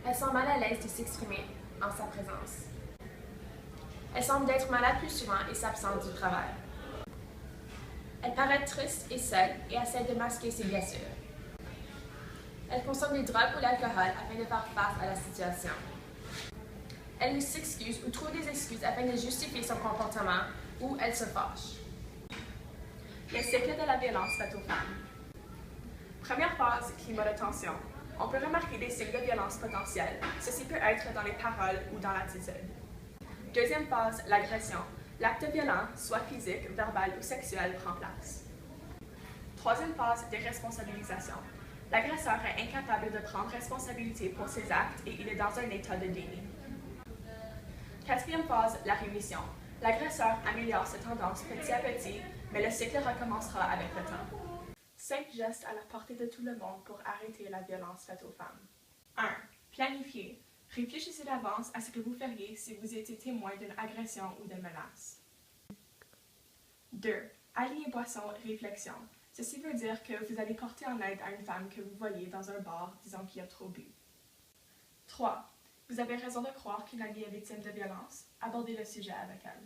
Elle semble mal à l'aise de s'exprimer en sa présence. Elle semble d'être malade plus souvent et s'absente du travail. Elle paraît triste et seule et essaie de masquer ses blessures. Elle consomme des drogues ou l'alcool afin de faire face à la situation. Elle ne s'excuse ou trouve des excuses afin de justifier son comportement ou elle se fâche. Le cycle de la violence faite aux femmes. Première phase, climat de tension. On peut remarquer des signes de violence potentiels. Ceci peut être dans les paroles ou dans l'attitude. Deuxième phase, l'agression. L'acte violent, soit physique, verbal ou sexuel, prend place. Troisième phase, déresponsabilisation. L'agresseur est incapable de prendre responsabilité pour ses actes et il est dans un état de déni. Quatrième phase, la rémission. L'agresseur améliore ses tendances petit à petit, mais le cycle recommencera avec le temps. 5 gestes à la portée de tout le monde pour arrêter la violence faite aux femmes. 1. Planifier. Réfléchissez d'avance à ce que vous feriez si vous étiez témoin d'une agression ou de menace. 2. Allier boisson, réflexion. Ceci veut dire que vous allez porter en aide à une femme que vous voyez dans un bar disant qu'il a trop bu. 3. Vous avez raison de croire qu'une amie est victime de violence. Abordez le sujet avec elle.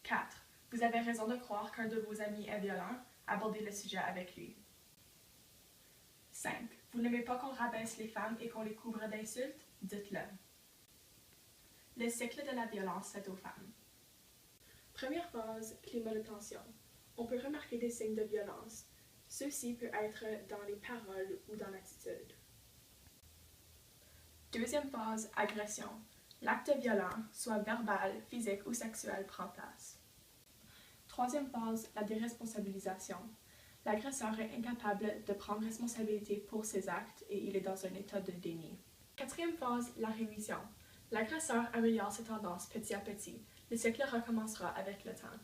4. Vous avez raison de croire qu'un de vos amis est violent. Abordez le sujet avec lui. 5. Vous n'aimez pas qu'on rabaisse les femmes et qu'on les couvre d'insultes? Dites-le. Le cycle de la violence faite aux femmes. Première phase, climat de tension. On peut remarquer des signes de violence. Ceux-ci peuvent être dans les paroles ou dans l'attitude. Deuxième phase, agression. L'acte violent, soit verbal, physique ou sexuel, prend place. Troisième phase, la déresponsabilisation. L'agresseur est incapable de prendre responsabilité pour ses actes et il est dans un état de déni. Quatrième phase, la rémission. L'agresseur améliore ses tendances petit à petit. Le cycle recommencera avec le temps.